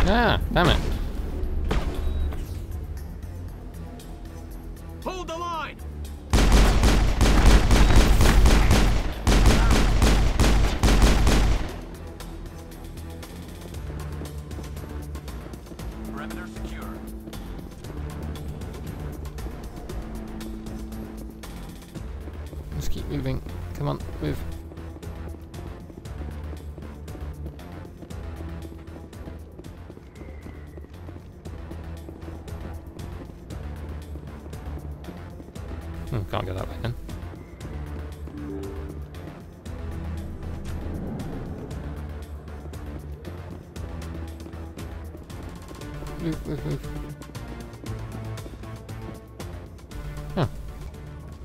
Ah, damn it. Hold the line! Perimeter secure. Let's keep moving. Come on, move. Can't go that way then. Move, move, move. Huh.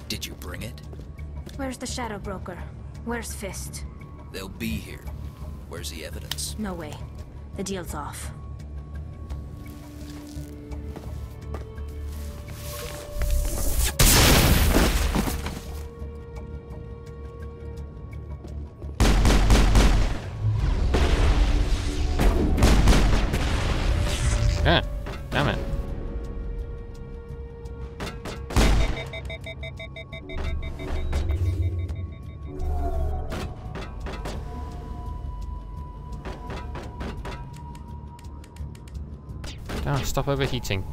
Did you bring it? Where's the Shadow Broker? Where's Fist? They'll be here. Where's the evidence? No way. The deal's off. Ah, damn it. Ah, stop overheating.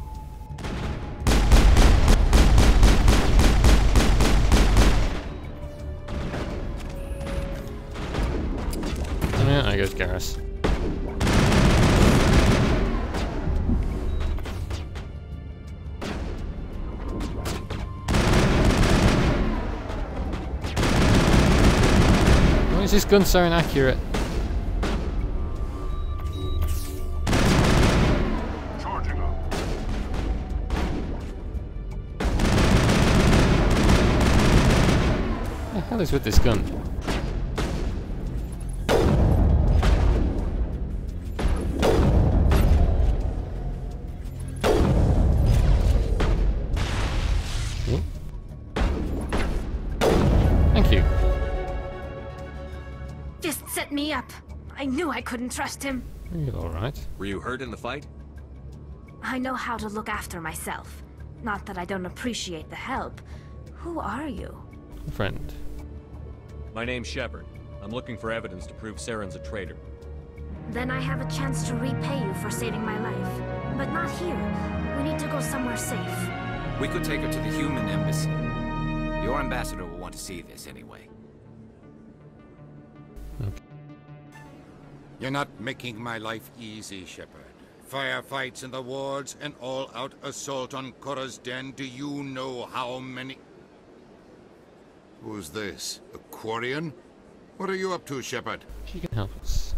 Yeah, there goes Garrus. Why is this gun so inaccurate? Charging up. What the hell is with this gun? Oh. Thank you. Fist set me up. I knew I couldn't trust him. You're alright. Were you hurt in the fight? I know how to look after myself. Not that I don't appreciate the help. Who are you? Friend. My name's Shepard. I'm looking for evidence to prove Saren's a traitor. Then I have a chance to repay you for saving my life. But not here. We need to go somewhere safe. We could take her to the human embassy. Your ambassador will want to see this anyway. You're not making my life easy, Shepard. Firefights in the wards, an all-out assault on Korra's den. Do you know how many... Who's this? A Quarian? What are you up to, Shepard? She can help us.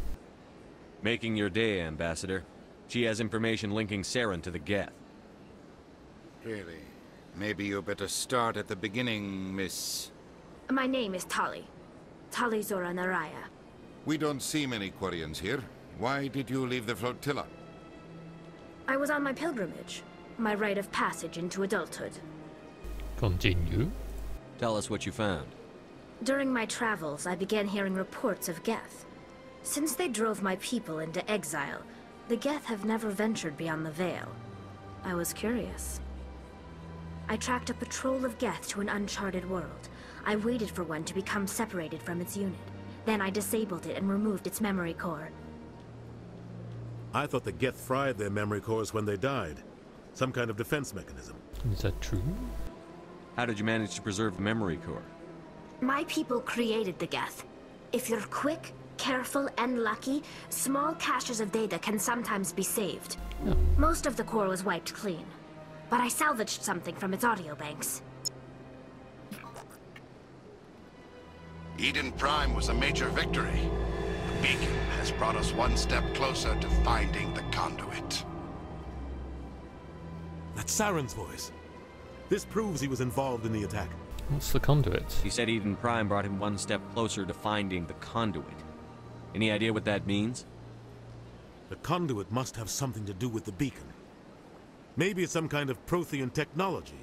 Making your day, Ambassador. She has information linking Saren to the Geth. Really? Maybe you better start at the beginning, Miss... My name is Tali. Tali Zora Naraya. We don't see many Quarians here. Why did you leave the flotilla? I was on my pilgrimage. My rite of passage into adulthood. Continue. Tell us what you found. During my travels, I began hearing reports of Geth. Since they drove my people into exile, the Geth have never ventured beyond the Veil. I was curious. I tracked a patrol of Geth to an uncharted world. I waited for one to become separated from its unit. Then I disabled it and removed its memory core. I thought the Geth fried their memory cores when they died. Some kind of defense mechanism. Is that true? How did you manage to preserve the memory core? My people created the Geth. If you're quick, careful, and lucky, small caches of data can sometimes be saved. Oh. Most of the core was wiped clean, but I salvaged something from its audio banks. Eden Prime was a major victory. The beacon has brought us one step closer to finding the conduit. That's Saren's voice. This proves he was involved in the attack. What's the conduit? He said Eden Prime brought him one step closer to finding the conduit. Any idea what that means? The conduit must have something to do with the beacon. Maybe it's some kind of Prothean technology.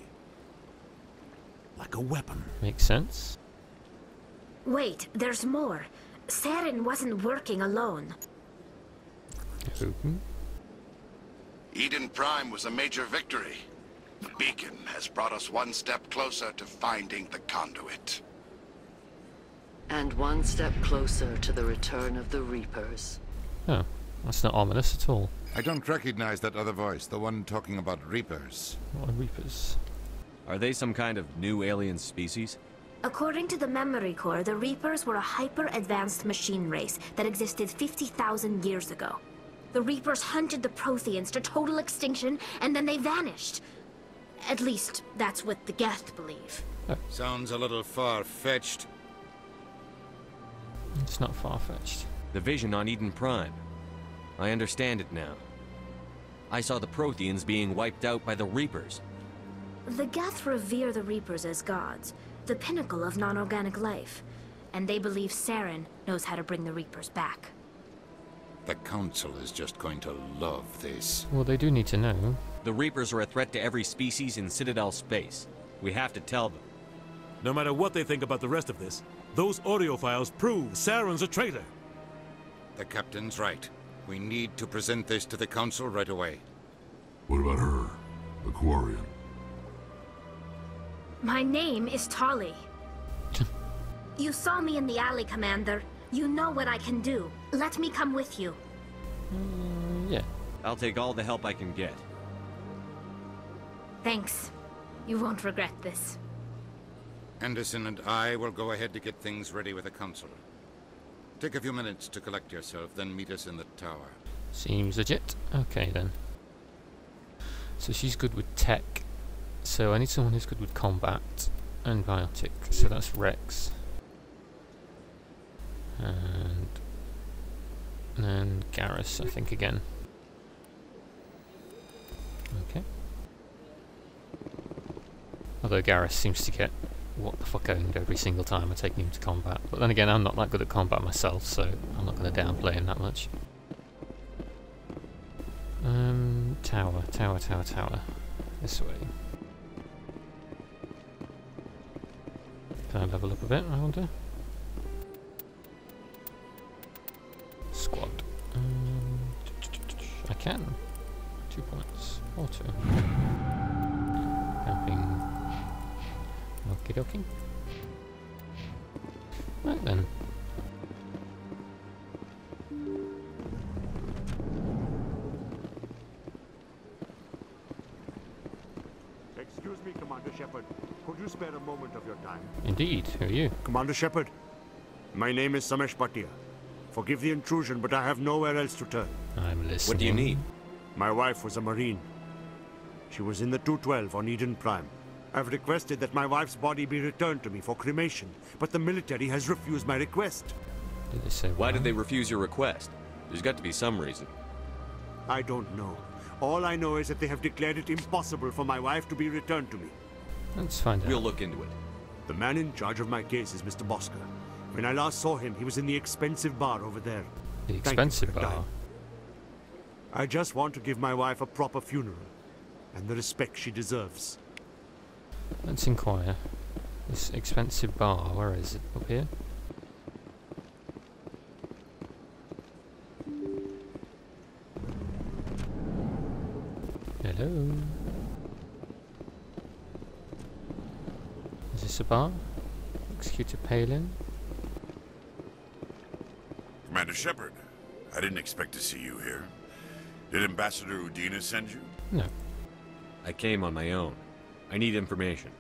Like a weapon. Makes sense. Wait, there's more. Saren wasn't working alone. Open. Eden Prime was a major victory. The beacon has brought us one step closer to finding the conduit. And one step closer to the return of the Reapers. Oh, that's not ominous at all. I don't recognize that other voice, the one talking about Reapers. What are Reapers? Are they some kind of new alien species? According to the Memory Core, the Reapers were a hyper-advanced machine race that existed 50,000 years ago. The Reapers hunted the Protheans to total extinction, and then they vanished. At least, that's what the Geth believe. Sounds a little far-fetched. It's not far-fetched. The vision on Eden Prime. I understand it now. I saw the Protheans being wiped out by the Reapers. The Geth revere the Reapers as gods, the pinnacle of non-organic life. And they believe Saren knows how to bring the Reapers back. The Council is just going to love this. Well, they do need to know. The Reapers are a threat to every species in Citadel space. We have to tell them. No matter what they think about the rest of this, those audio files prove Saren's a traitor. The Captain's right. We need to present this to the Council right away. What about her? The Quarian? My name is Tali. You saw me in the alley, Commander. You know what I can do. Let me come with you. Yeah. I'll take all the help I can get. Thanks. You won't regret this. Anderson and I will go ahead to get things ready with the Council. Take a few minutes to collect yourself, then meet us in the tower. Seems legit. Okay, then. So she's good with tech. So I need someone who's good with combat and biotic. So that's Rex. And then Garrus, I think, again. Okay. Although Garrus seems to get what the fuck owned every single time I take him to combat. But then again, I'm not that good at combat myself, so I'm not going to downplay him that much. Tower. This way. Can I level up a bit, I wonder? Squad. I can. 2 points. Auto. Camping. Okie dokie. Right then. Excuse me, Commander Shepard. Could you spare a moment of your time? Indeed. Who are you? Commander Shepard, my name is Samesh Bhatia. Forgive the intrusion, but I have nowhere else to turn. I'm listening. What do you need? My wife was a Marine. She was in the 212 on Eden Prime. I've requested that my wife's body be returned to me for cremation, but the military has refused my request. Did they say Why did they refuse your request? There's got to be some reason. I don't know. All I know is that they have declared it impossible for my wife to be returned to me. Let's find out. We'll look into it. The man in charge of my case is Mr. Bosker. When I last saw him, he was in the expensive bar over there. The Thank you expensive for your bar. time. I just want to give my wife a proper funeral, and the respect she deserves. Let's inquire. This expensive bar, where is it? Up here? Hello? Is this a bar? Executor Palin? Commander Shepard, I didn't expect to see you here. Did Ambassador Udina send you? No. I came on my own. I need information.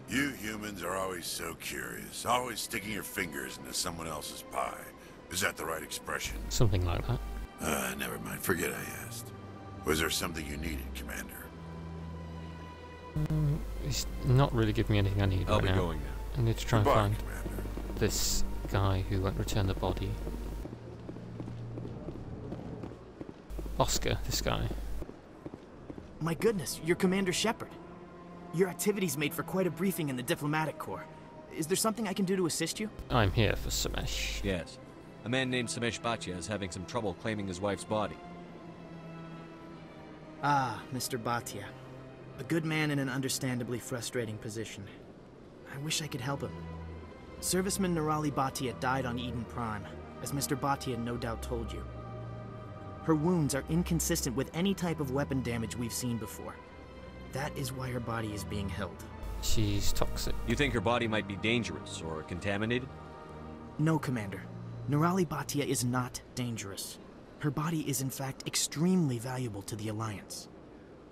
You humans are always so curious, always sticking your fingers into someone else's pie. Is that the right expression? Something like that. Never mind. Forget I asked. Was there something you needed, Commander? He's not really giving me anything I need I'll right be now. going now. I need to try Goodbye, and find Commander. this guy who won't return the body. Oscar, this guy. My goodness, you're Commander Shepard. Your activities made for quite a briefing in the Diplomatic Corps. Is there something I can do to assist you? I'm here for Samesh. Yes. A man named Samesh Bhatia is having some trouble claiming his wife's body. Ah, Mr. Bhatia. A good man in an understandably frustrating position. I wish I could help him. Serviceman Nirali Bhatia died on Eden Prime, as Mr. Bhatia no doubt told you. Her wounds are inconsistent with any type of weapon damage we've seen before. That is why her body is being held. She's toxic. You think her body might be dangerous or contaminated? No, Commander. Nerali Batia is not dangerous. Her body is in fact extremely valuable to the Alliance.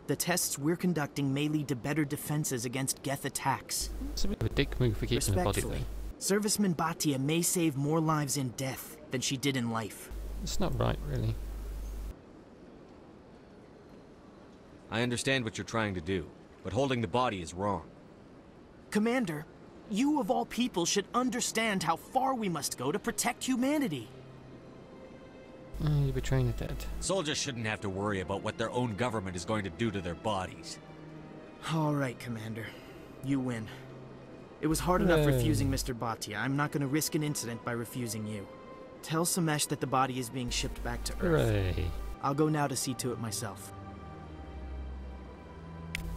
The tests we're conducting may lead to better defenses against Geth attacks. It's a bit of a dick move for keeping the body there. Serviceman Batia may save more lives in death than she did in life. It's not right, really. I understand what you're trying to do, but holding the body is wrong. Commander, you of all people should understand how far we must go to protect humanity. You're betraying the dead. Soldiers shouldn't have to worry about what their own government is going to do to their bodies. All right, Commander. You win. It was hard enough refusing Mr. Batia. I'm not going to risk an incident by refusing you. Tell Samesh that the body is being shipped back to Earth. Hooray. I'll go now to see to it myself.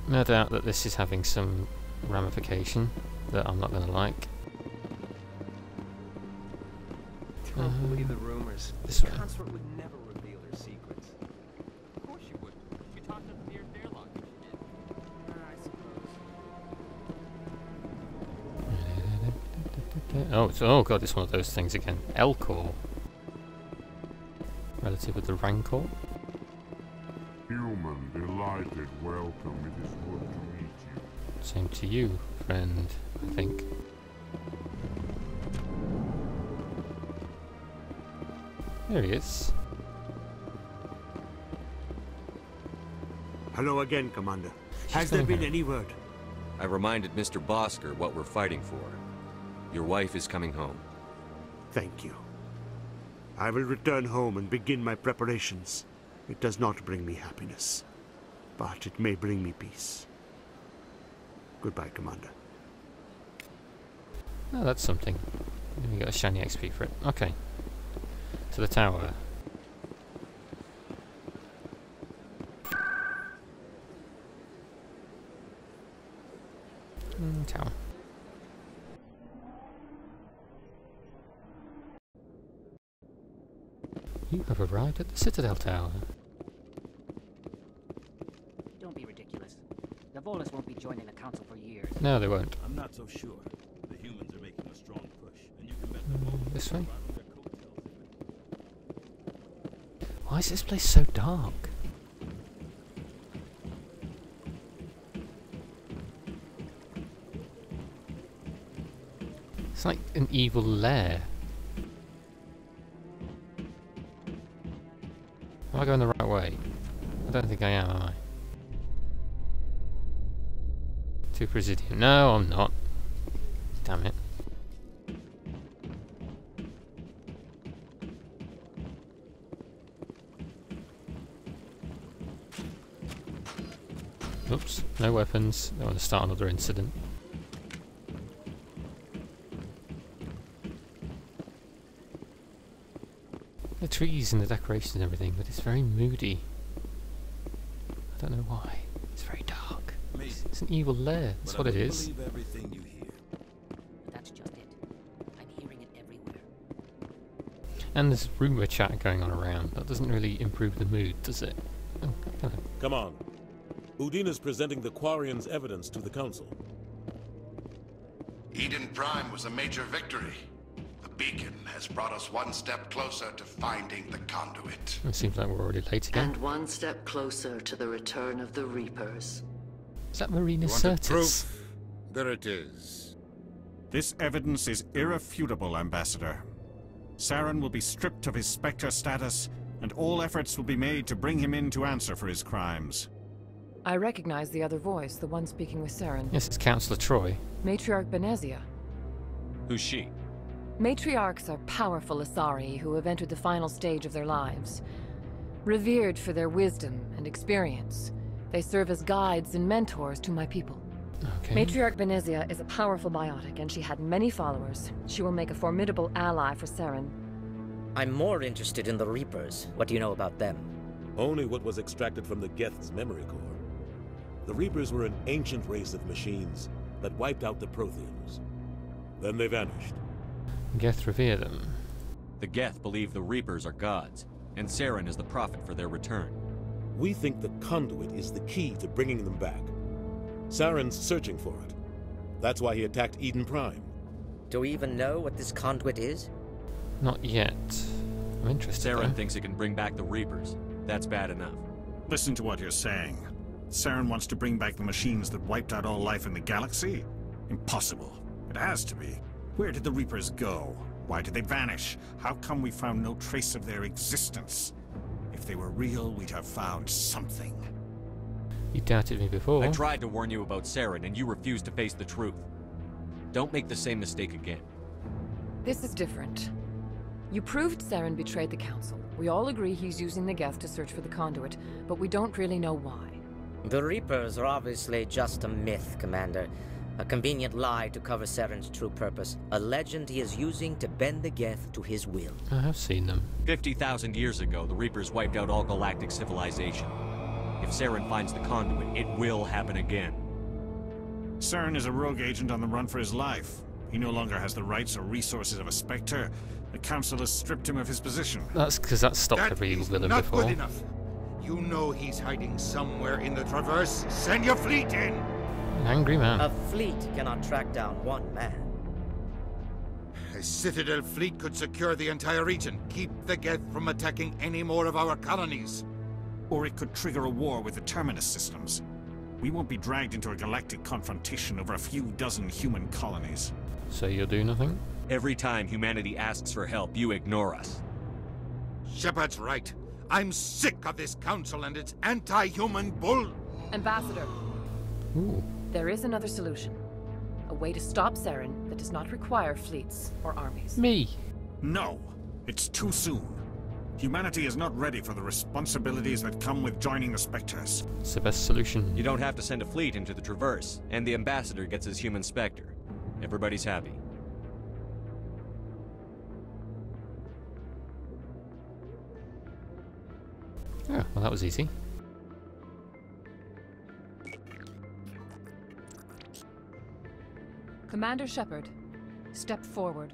No doubt that this is having some ramification that I'm not going to like. Don't believe the rumors. This way. Consort would never reveal her secrets. Of course you would. You talked to the airlock. I suppose. Oh god, it's one of those things again. Elcor. Relative of the Rancor. Human, delighted welcome. It is good to meet you. Same to you, friend, I think. There he is. Hello again, Commander. Has there been any word? I reminded Mr. Bosker what we're fighting for. Your wife is coming home. Thank you. I will return home and begin my preparations. It does not bring me happiness, but it may bring me peace. Goodbye, Commander. Oh, that's something. We got a shiny XP for it. Okay. To the tower. Tower. You have arrived at the Citadel Tower. Don't be ridiculous. The Volus won't be joining the Council for years. No, they won't. I'm not so sure. The humans are making a strong push, and you can bet the Volus this way? will ride on their coattails. Why is this place so dark? It's like an evil lair. Am I going the right way? I don't think I am I? To Presidium. No, I'm not. Damn it. Oops, no weapons. Don't want to start another incident. The trees and the decorations and everything, but it's very moody. I don't know why. It's very dark. It's an evil lair. That's what it is. Believe everything you hear. That's just it. I'm hearing it everywhere. And there's rumour chat going on around. That doesn't really improve the mood, does it? Oh, hello. Come on. Udina's presenting the Quarians' evidence to the Council. Eden Prime was a major victory. The beacon has brought us one step closer to finding the conduit. It seems like we're already late again. And one step closer to the return of the Reapers. Is that Marina You wanted Sirtis? proof? There it is. This evidence is irrefutable, Ambassador. Saren will be stripped of his Spectre status, and all efforts will be made to bring him in to answer for his crimes. I recognize the other voice, the one speaking with Saren. Yes, it's Councillor Troy. Matriarch Benezia. Who's she? Matriarchs are powerful Asari who have entered the final stage of their lives. Revered for their wisdom and experience, they serve as guides and mentors to my people. Okay. Matriarch Benezia is a powerful biotic, and she had many followers. She will make a formidable ally for Saren. I'm more interested in the Reapers. What do you know about them? Only what was extracted from the Geth's memory core. The Reapers were an ancient race of machines that wiped out the Protheans. Then they vanished. Geth revere them. The Geth believe the Reapers are gods. and Saren is the prophet for their return. We think the conduit is the key to bringing them back. Saren's searching for it. That's why he attacked Eden Prime. Do we even know what this conduit is? Not yet. I'm interested. Saren thinks it can bring back the Reapers. That's bad enough. Listen to what you're saying. Saren wants to bring back the machines that wiped out all life in the galaxy? Impossible. It has to be. Where did the Reapers go? Why did they vanish? How come we found no trace of their existence? If they were real, we'd have found something. You doubted me before. I tried to warn you about Saren, and you refused to face the truth. Don't make the same mistake again. This is different. You proved Saren betrayed the Council. We all agree he's using the Geth to search for the conduit, but we don't really know why. The Reapers are obviously just a myth, Commander. A convenient lie to cover Saren's true purpose. A legend he is using to bend the Geth to his will. I have seen them. 50,000 years ago, the Reapers wiped out all galactic civilization. If Saren finds the conduit, it will happen again. Saren is a rogue agent on the run for his life. He no longer has the rights or resources of a Spectre. The Council has stripped him of his position. That's because that stopped every evil villain not before. Good enough. You know he's hiding somewhere in the Traverse. Send your fleet in! An angry man. A fleet cannot track down one man. A Citadel fleet could secure the entire region. Keep the Geth from attacking any more of our colonies. Or it could trigger a war with the Terminus systems. We won't be dragged into a galactic confrontation over a few dozen human colonies. So you'll do nothing? Every time humanity asks for help, you ignore us. Shepard's right. I'm sick of this council and its anti-human bull. Ambassador. Ooh. There is another solution. A way to stop Saren that does not require fleets or armies. Me. No. It's too soon. Humanity is not ready for the responsibilities that come with joining the Spectres. It's the best solution. You don't have to send a fleet into the Traverse, and the Ambassador gets his human Spectre. Everybody's happy. Oh, well that was easy. Commander Shepard, step forward.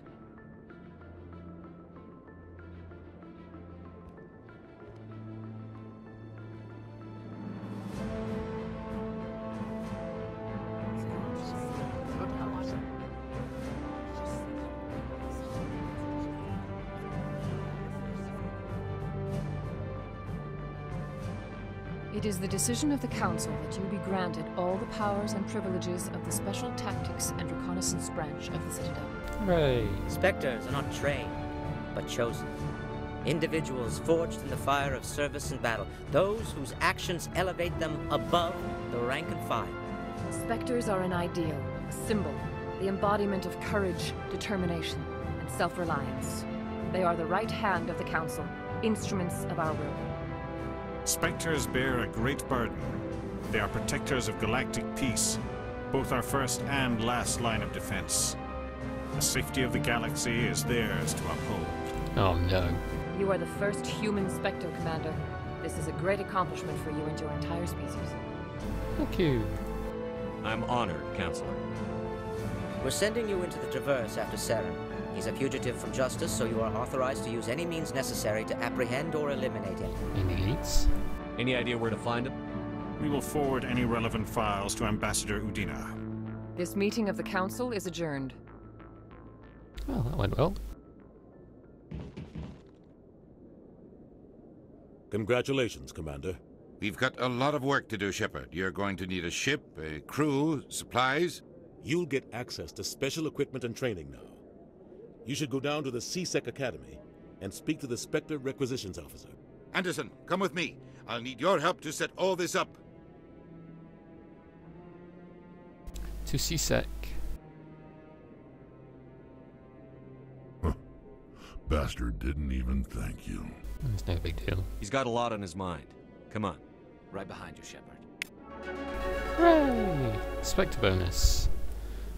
It is the decision of the Council that you be granted all the powers and privileges of the Special Tactics and Reconnaissance Branch of the Citadel. Hooray! Spectres are not trained, but chosen. Individuals forged in the fire of service and battle. Those whose actions elevate them above the rank and file. Spectres are an ideal, a symbol, the embodiment of courage, determination, and self-reliance. They are the right hand of the Council, instruments of our will. Spectres bear a great burden. They are protectors of galactic peace, both our first and last line of defense. The safety of the galaxy is theirs to uphold. Oh no. You are the first human Spectre, Commander. This is a great accomplishment for you and your entire species. Thank you. I'm honored, Counselor. We're sending you into the Traverse after Saren. He's a fugitive from justice, so you are authorized to use any means necessary to apprehend or eliminate him. Any leads? Any idea where to find him? We will forward any relevant files to Ambassador Udina. This meeting of the Council is adjourned. Well, that went well. Congratulations, Commander. We've got a lot of work to do, Shepard. You're going to need a ship, a crew, supplies. You'll get access to special equipment and training now. You should go down to the C-Sec Academy and speak to the Spectre Requisitions Officer. Anderson, come with me. I'll need your help to set all this up. To C-Sec. Bastard didn't even thank you. It's no big deal. He's got a lot on his mind. Come on. Right behind you, Shepard. Hooray! Spectre bonus.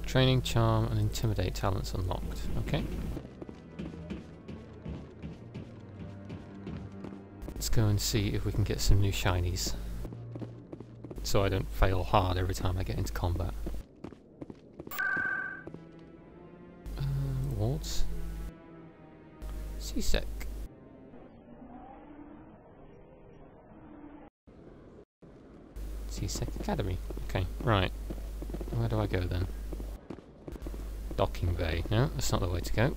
Training, charm, and intimidate talents unlocked. Okay. Let's go and see if we can get some new shinies. So I don't fail hard every time I get into combat. Wards. C-Sec. C-Sec Academy. Okay, right. Where do I go then? Docking bay. No, that's not the way to go.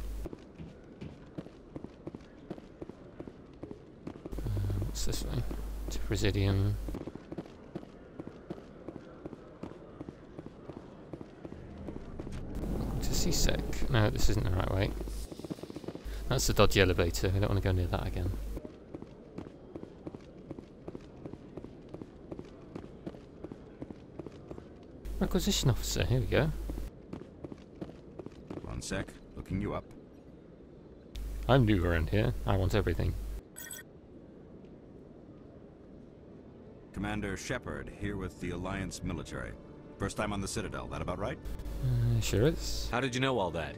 What's this way? To Presidium. Welcome to C-Sec. No, this isn't the right way. That's the dodgy elevator. I don't want to go near that again. Requisition officer, here we go. One sec, looking you up. I'm new around here. I want everything. Commander Shepard, here with the Alliance military. First time on the Citadel, that about right? Sure is. How did you know all that?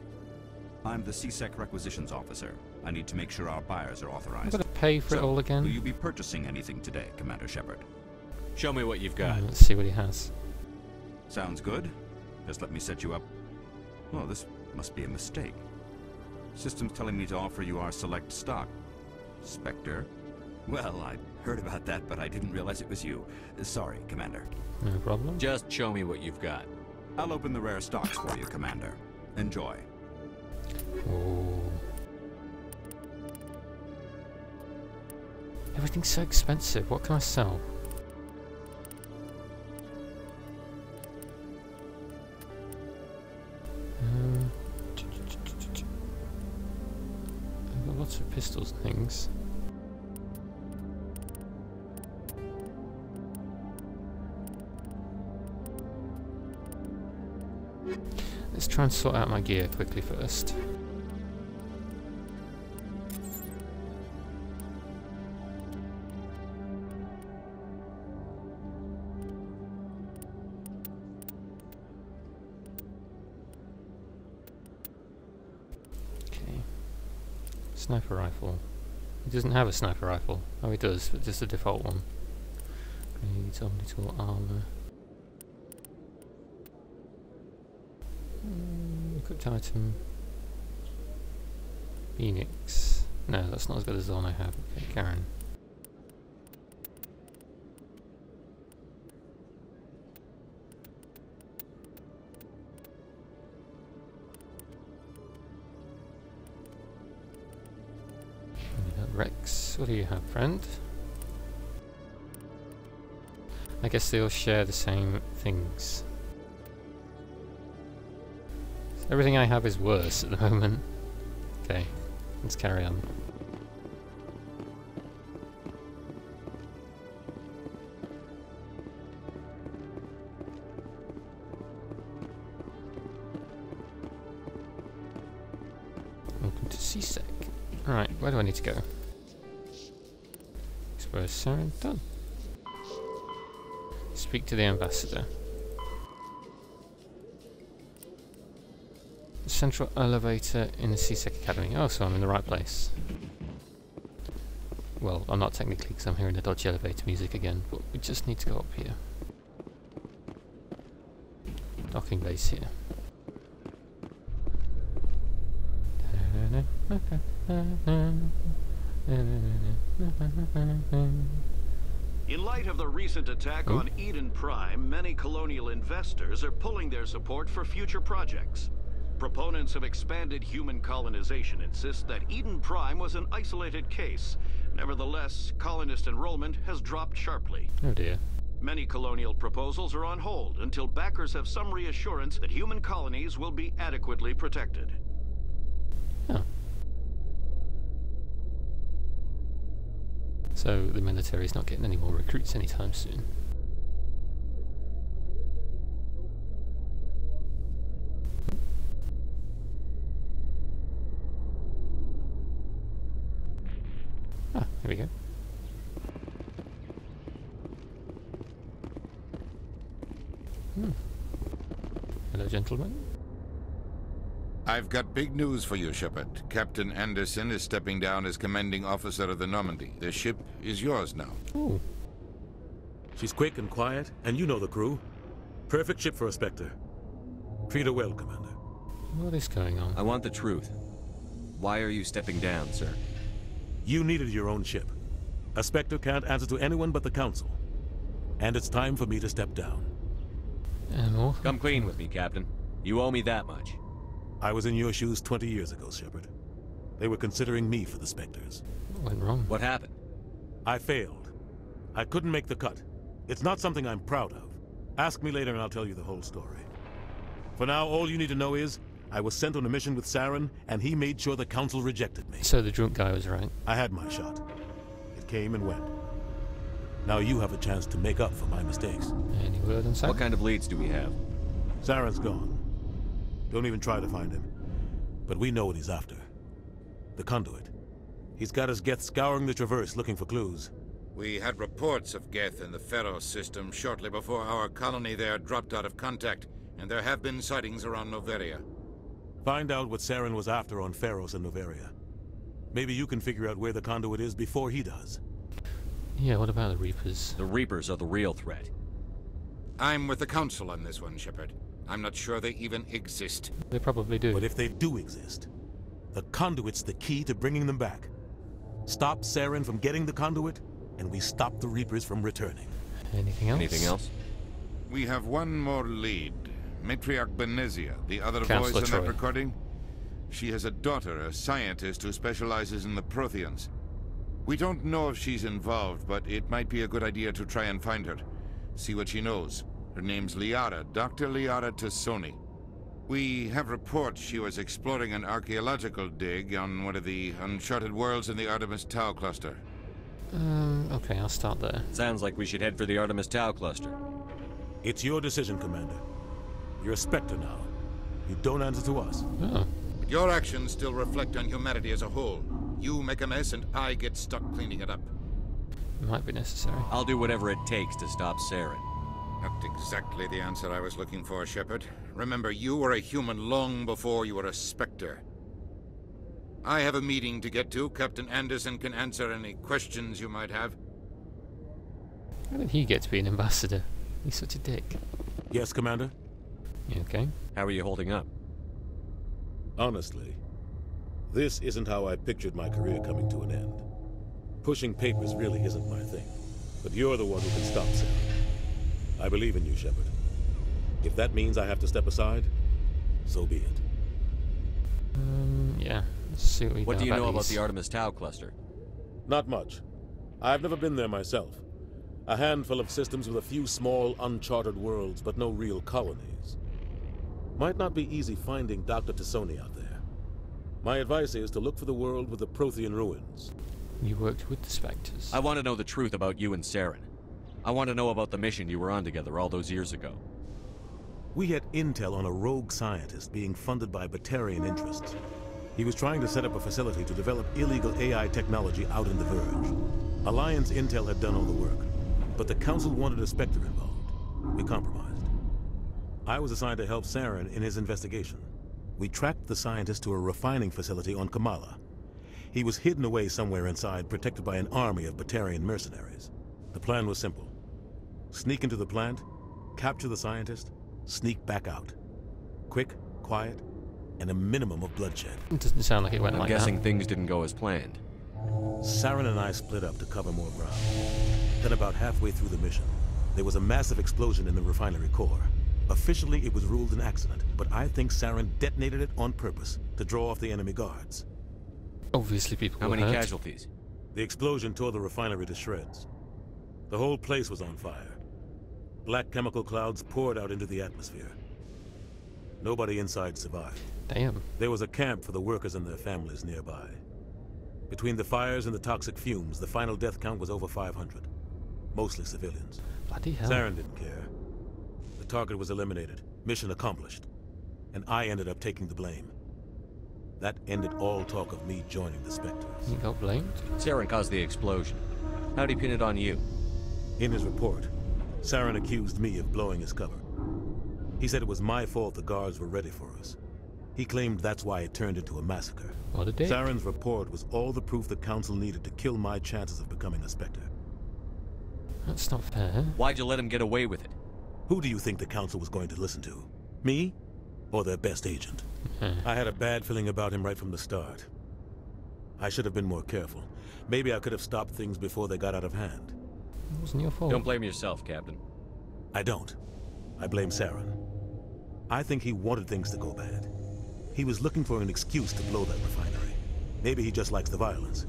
I'm the C-Sec requisitions officer. I need to make sure our buyers are authorized. I've got to pay for it all again. Will you be purchasing anything today, Commander Shepard? Show me what you've got. Let's see what he has. Sounds good. Just let me set you up. Well, this must be a mistake. System's telling me to offer you our select stock. Spectre? Well, I heard about that, but I didn't realize it was you. Sorry, Commander. No problem. Just show me what you've got. I'll open the rare stocks for you, Commander. Enjoy. Oh. Everything's so expensive. What can I sell? I've got lots of pistols and things. Let's try and sort out my gear quickly first. Sniper rifle. He doesn't have a sniper rifle. Oh, he does, but just the default one. Grenades, omnitool, armor. Equipped item. Phoenix. No, that's not as good as the one I have. Okay, Karen. Rex, what do you have, friend? I guess they all share the same things. So everything I have is worse at the moment. Okay, let's carry on. Welcome to C-Sec. Alright, where do I need to go? Explore Saren, done. Speak to the ambassador. Central elevator in the C-Sec Academy. Oh, so I'm in the right place. Well, I'm not technically because I'm hearing the dodgy elevator music again, but we just need to go up here. Docking base here. In light of the recent attack on Eden Prime, many colonial investors are pulling their support for future projects. Proponents of expanded human colonization insist that Eden Prime was an isolated case. Nevertheless, colonist enrollment has dropped sharply. Oh dear. Many colonial proposals are on hold until backers have some reassurance that human colonies will be adequately protected. Oh. So the military's not getting any more recruits anytime soon. Ah, here we go. Hello, gentlemen. I've got big news for you, Shepard. Captain Anderson is stepping down as commanding officer of the Normandy. The ship is yours now. Ooh. She's quick and quiet, and you know the crew. Perfect ship for a Spectre. Treat her well, Commander. What is going on? I want the truth. Why are you stepping down, sir? You needed your own ship. A Spectre can't answer to anyone but the Council. And it's time for me to step down. Come clean with me, Captain. You owe me that much. I was in your shoes 20 years ago, Shepard. They were considering me for the Spectres. What went wrong? What happened? I failed. I couldn't make the cut. It's not something I'm proud of. Ask me later and I'll tell you the whole story. For now, all you need to know is, I was sent on a mission with Saren, and he made sure the Council rejected me. So the drunk guy was right. I had my shot. It came and went. Now you have a chance to make up for my mistakes. Any word on Saren? What kind of leads do we have? Saren's gone. Don't even try to find him. But we know what he's after. The Conduit. He's got his Geth scouring the Traverse looking for clues. We had reports of Geth in the Pharos system shortly before our colony there dropped out of contact, and there have been sightings around Noveria. Find out what Saren was after on Pharos and Noveria. Maybe you can figure out where the Conduit is before he does. Yeah, what about the Reapers? The Reapers are the real threat. I'm with the Council on this one, Shepard. I'm not sure they even exist. They probably do. But if they do exist, the Conduit's the key to bringing them back. Stop Saren from getting the Conduit, and we stop the Reapers from returning. Anything else? Anything else? We have one more lead. Matriarch Benezia, the other Counselor voice in that Troy. recording. She has a daughter, a scientist who specializes in the Protheans. We don't know if she's involved, but it might be a good idea to try and find her. See what she knows. Her name's Liara, Dr. Liara Tassoni. We have reports she was exploring an archaeological dig on one of the uncharted worlds in the Artemis Tau cluster. Okay, I'll start there. Sounds like we should head for the Artemis Tau cluster. It's your decision, Commander. You're a Spectre now. You don't answer to us. Oh. But your actions still reflect on humanity as a whole. You make a mess and I get stuck cleaning it up. Might be necessary. I'll do whatever it takes to stop Saren. Not exactly the answer I was looking for, Shepard. Remember, you were a human long before you were a Spectre. I have a meeting to get to. Captain Anderson can answer any questions you might have. How did he get to be an ambassador? He's such a dick. Yes, Commander? Okay. How are you holding up? Honestly, this isn't how I pictured my career coming to an end. Pushing papers really isn't my thing. But you're the one who can stop Saren. I believe in you, Shepard. If that means I have to step aside, so be it. Yeah. Let's see what we What do you know about these. the Artemis Tau cluster? Not much. I've never been there myself. A handful of systems with a few small, uncharted worlds, but no real colonies. Might not be easy finding Dr. Tassoni out there. My advice is to look for the world with the Prothean ruins. You worked with the Spectres. I want to know the truth about you and Saren. I want to know about the mission you were on together all those years ago. We had intel on a rogue scientist being funded by Batarian interests. He was trying to set up a facility to develop illegal AI technology out in the Verge. Alliance intel had done all the work, but the Council wanted a Spectre involved. We compromised. I was assigned to help Saren in his investigation. We tracked the scientist to a refining facility on Kamala. He was hidden away somewhere inside, protected by an army of Batarian mercenaries. The plan was simple. Sneak into the plant, capture the scientist, sneak back out. Quick, quiet, and a minimum of bloodshed. It doesn't sound like it went I'm like guessing that. things didn't go as planned. Saren and I split up to cover more ground. Then about halfway through the mission, there was a massive explosion in the refinery core. Officially, it was ruled an accident, but I think Saren detonated it on purpose to draw off the enemy guards. Obviously people How were many hurt. casualties? The explosion tore the refinery to shreds. The whole place was on fire. Black chemical clouds poured out into the atmosphere. Nobody inside survived. Damn. There was a camp for the workers and their families nearby. Between the fires and the toxic fumes, the final death count was over 500. Mostly civilians. Bloody hell. Saren didn't care. The target was eliminated. Mission accomplished. And I ended up taking the blame. That ended all talk of me joining the Spectres. You got blamed? Saren caused the explosion. How'd he pin it on you? In his report, Saren accused me of blowing his cover. He said it was my fault the guards were ready for us. He claimed that's why it turned into a massacre. What a dick. Saren's report was all the proof the Council needed to kill my chances of becoming a Spectre. That's not fair. Why'd you let him get away with it? Who do you think the Council was going to listen to? Me? Or their best agent? I had a bad feeling about him right from the start. I should have been more careful. Maybe I could have stopped things before they got out of hand. It wasn't your fault. Don't blame yourself, Captain. I don't. I blame Saren. I think he wanted things to go bad. He was looking for an excuse to blow that refinery. Maybe he just likes the violence.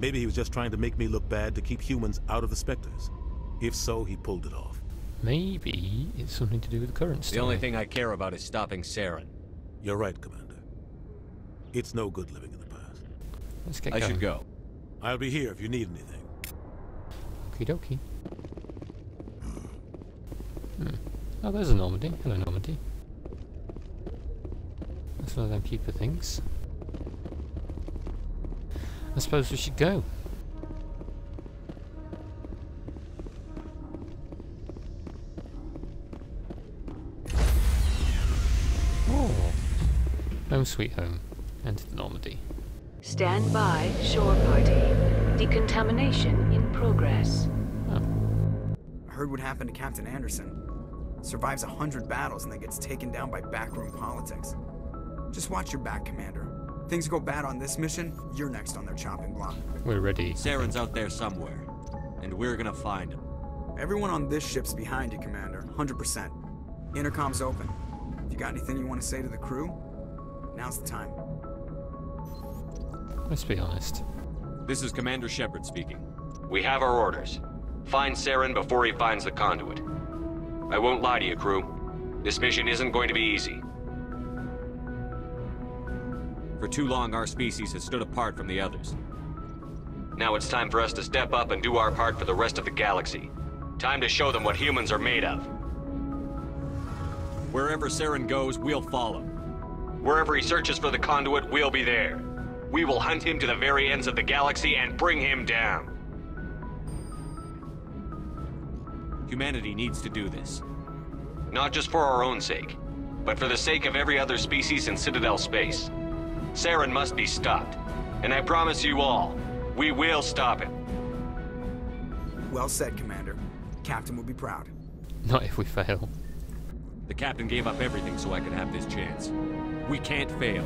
Maybe he was just trying to make me look bad to keep humans out of the Spectres. If so, he pulled it off. Maybe it's something to do with the current story. The only thing I care about is stopping Saren. You're right, Commander. It's no good living in the past. Let's get I going. should go. I'll be here if you need anything. Okie dokie. Oh, there's a Normandy. Hello, Normandy. That's one of them keeper things. I suppose we should go. Oh, home sweet home. Enter the Normandy. Stand by, shore party. Decontamination in progress. I heard what happened to Captain Anderson. Survives 100 battles and then gets taken down by backroom politics. Just watch your back, Commander. Things go bad on this mission, you're next on their chopping block. We're ready. Saren's out there somewhere, and we're gonna find him. Everyone on this ship's behind you, Commander. 100%. Intercom's open. If you got anything you want to say to the crew, now's the time. Let's be honest. This is Commander Shepard speaking. We have our orders. Find Saren before he finds the conduit. I won't lie to you, crew. This mission isn't going to be easy. For too long, our species has stood apart from the others. Now it's time for us to step up and do our part for the rest of the galaxy. Time to show them what humans are made of. Wherever Saren goes, we'll follow. Wherever he searches for the conduit, we'll be there. We will hunt him to the very ends of the galaxy and bring him down. Humanity needs to do this. Not just for our own sake, but for the sake of every other species in Citadel space. Saren must be stopped. And I promise you all, we will stop him. Well said, Commander. Captain will be proud. Not if we fail. The captain gave up everything so I could have this chance. We can't fail.